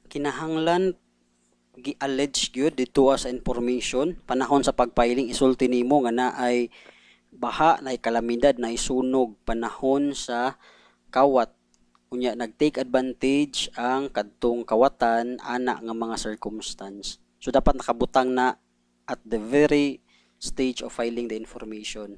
kinahanglan gi-allege gyud dito sa information panahon sa pagfiling isulti nimo nga naay baha, naay kalamidad, naay sunog panahon sa kawat. Unya nag-take advantage ang kadtong kawatan ana nga mga circumstance. So dapat nakabutang na at the very stage of filing the information.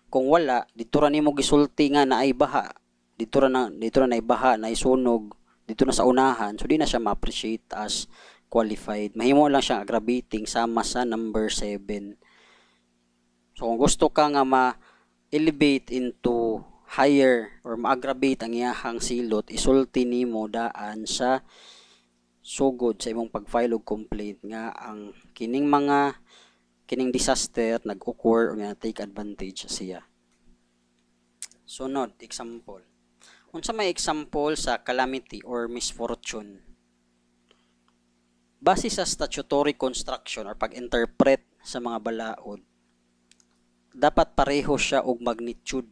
Kung wala, dito ra nimo gisulti nga naay baha, dito ra naay baha, naay sunog, dito na sa unahan, so di na siya ma-appreciate as qualified. Mahimo lang siyang aggravating sama sa number 7. So kung gusto ka nga ma-elevate into higher or ma-aggravate ang iyahang silot, isulti nimo daan sa sugod sa imong pag-file og complaint nga ang kining disaster nag-occur o nga take advantage siya. Sunod, example. Unsa may example sa calamity or misfortune? Base sa statutory construction or pag-interpret sa mga balaod, dapat pareho siya og magnitude,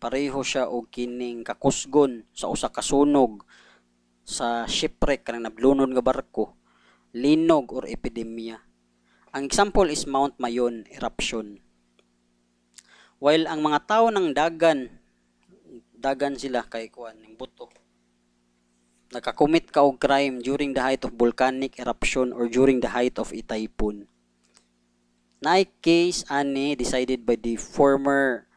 pareho siya og kining kakusgon sa usa ka sunog, sa shipwreck kanang nablunod nga barko, linog or epidemya. Ang example is Mount Mayon eruption. While ang mga tao ng dagan sila kay kuan ning buto. Nakakommit ka og crime during the height of volcanic eruption or during the height of a typhoon. Naay case ani decided by the former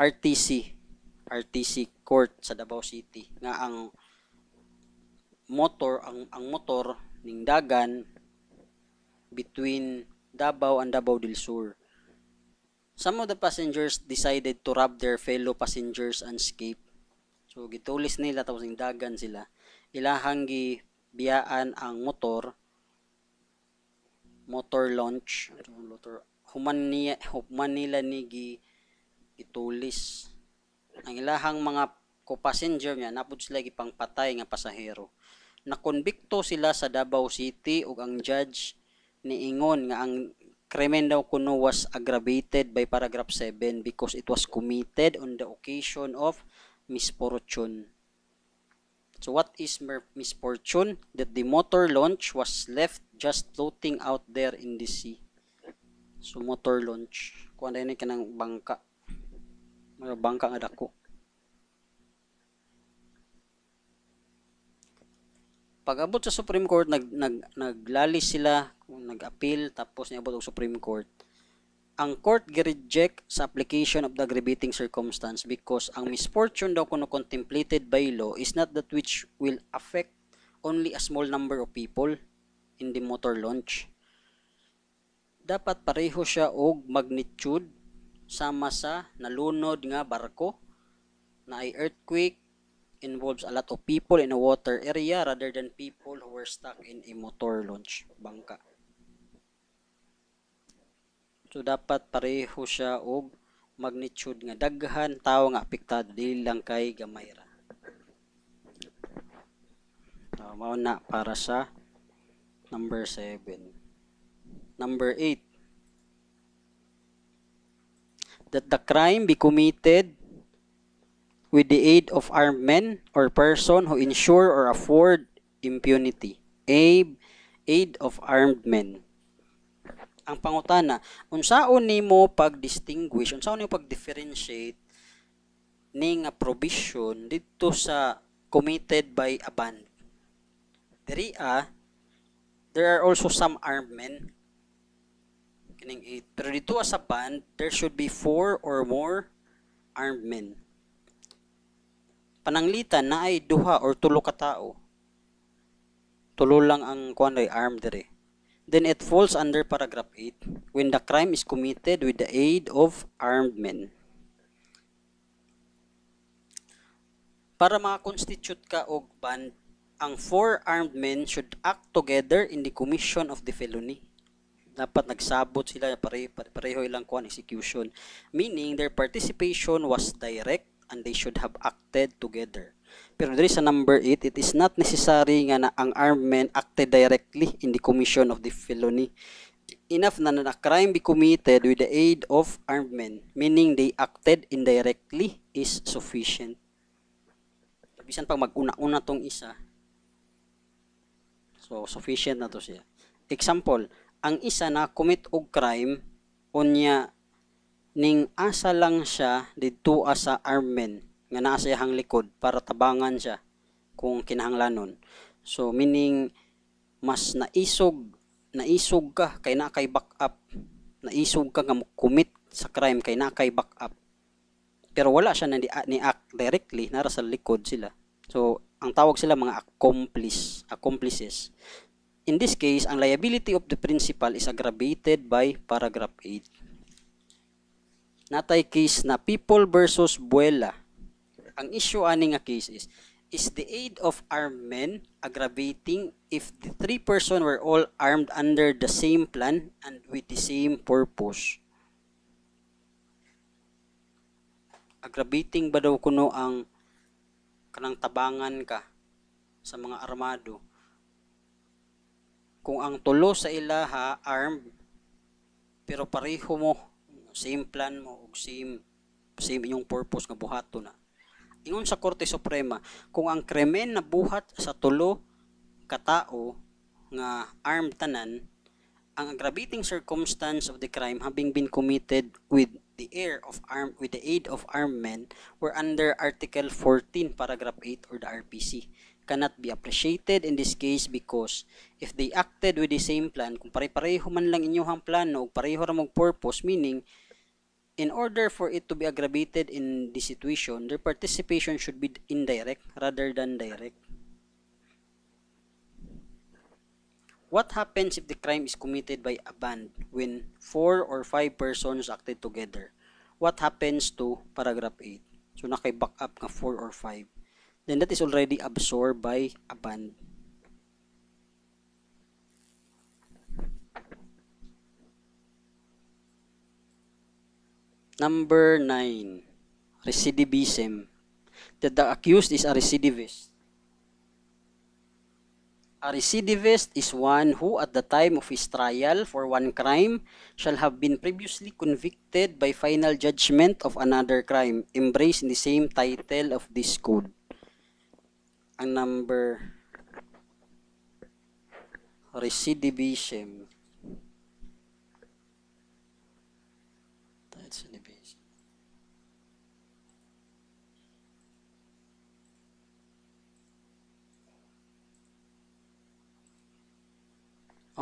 RTC Court sa Davao City nga ang motor ning dagan between Davao and Davao del Sur. Some of the passengers decided to rob their fellow passengers and escape. So gitulis nila tapos ning dagan sila. Ilahang gibiyaan ang motor launch, human nila ni gitulis. Ang ilahang mga co-passenger niya napud sila gipangpatay nga pasahero. Nakonbikto sila sa Davao City ug ang judge niingon nga ang krimen daw kuno was aggravated by paragraph 7 because it was committed on the occasion of misfortune. So what is misfortune? That the motor launch was left just floating out there in the sea. So motor launch, kuan dinhi kanang bangka. May bangka nga dako. Pag-abot sa Supreme Court, naglalis sila, nag-appeal, tapos niabot og Supreme Court. Ang court gi-reject sa application of the aggravating circumstance because ang misfortune daw kuno contemplated by law is not that which will affect only a small number of people in the motor launch. Dapat pareho siya og magnitude sama sa nalunod nga barko na ay earthquake involves a lot of people in a water area rather than people who were stuck in a motor launch bangka. So dapat pareho siya og magnitude nga daghan tao nga apektado dili lang kay gamay ra. Mao na para sa number 7. Number 8. That the crime be committed with the aid of armed men or person who ensure or afford impunity. Aid of armed men. Ang pangutana, unsaon nimo pag-distinguish, unsaon nimo pag-differentiate ning provision dito sa committed by a band? There are also some armed men. Kining 8. Pero dito sa band, there should be 4 or more armed men. Pananglitan na ay 2 or 3 ka tao. 3 lang ang kuan ay armed dire. Then it falls under paragraph 8 when the crime is committed with the aid of armed men. Para maka-constitute ka og band, ang 4 armed men should act together in the commission of the felony. Dapat nagsabot sila pareho ilang kuan execution, meaning their participation was direct and they should have acted together. Pero diri sa number 8, it is not necessary nga na ang armed men acted directly in the commission of the felony. Enough na a crime be committed with the aid of armed men, meaning they acted indirectly, is sufficient. Bisan pag mag-una-una tong isa, So sufficient na to siya. Example, ang isa na commit og crime unya ning asa lang siya didto sa armen nga naa sa iyang likod para tabangan siya kung kinahanglanon. So meaning mas naisog ka kay na kay backup. Naisog ka nga commit sa crime kay na kay backup. Pero wala siya ni act directly, nara sa likod sila. So ang tawag sila mga accomplices. In this case, ang liability of the principal is aggravated by paragraph 8. Natay case na People versus Buela. Ang issue ani nga case is the aid of armed men aggravating if the three person were all armed under the same plan and with the same purpose? Aggravating ba daw kuno ang kanang tabangan ka sa mga armado kung ang tulo sa ilaha armed pero pareho mo same plan mo ug same inyong purpose nga buhato na. Ingon sa Korte Suprema, kung ang krimen na buhat sa tulo ka tawo nga armed tanan, ang aggravating circumstance of the crime having been committed with the aid of armed men were under Article 14, Paragraph 8 or the RPC cannot be appreciated in this case because if they acted with the same plan, kung pare-pareho man lang inyong plano o pareho ra mong purpose, meaning in order for it to be aggravated in this situation, their participation should be indirect rather than direct. What happens if the crime is committed by a band when 4 or 5 persons acted together? What happens to paragraph 8? So nakay-back up nga 4 or 5. Then that is already absorbed by a band. Number 9, recidivism. That the accused is a recidivist. A recidivist is one who at the time of his trial for one crime shall have been previously convicted by final judgment of another crime embraced in the same title of this code. Ang number recidivism.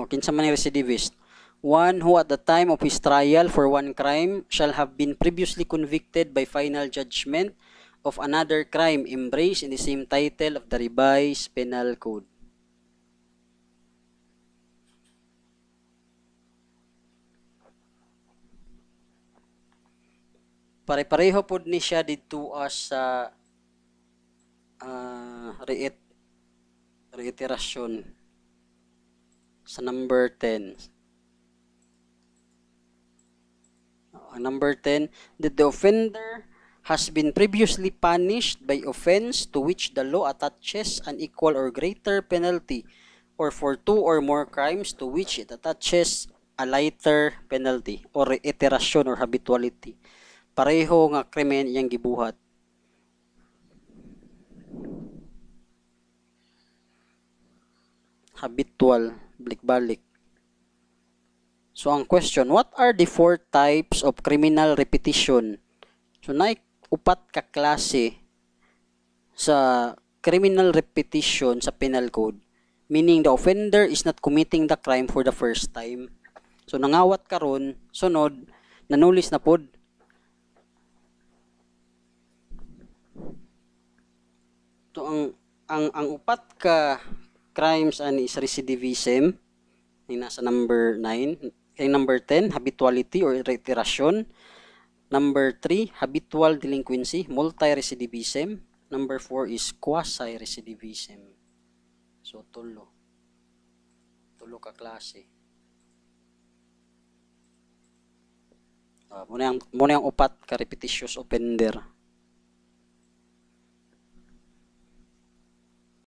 Kinsa man recidivist? One who at the time of his trial for one crime shall have been previously convicted by final judgment of another crime embraced in the same title of the revised penal code. Pare-pareho pod ni siya dito sa reiterasyon sa number 10. Number 10, that the offender has been previously punished by offense to which the law attaches an equal or greater penalty, or for 2 or more crimes to which it attaches a lighter penalty, or reiteration or habituality. Pareho nga krimen iyang gibuhat. Habitual, balik-balik. So ang question, what are the 4 types of criminal repetition? So naay upat ka klase sa criminal repetition sa penal code, meaning the offender is not committing the crime for the first time. So nangawat karon, sunod nanulis na pod. So ang upat ka crimes ani is recidivism, ni nasa number 9. Kay number 10, habituality or reiteration. Number 3, habitual delinquency, multi-recidivism. Number 4 is quasi-recidivism. So, tulo ka klase. Muna yung upat ka repetitious offender.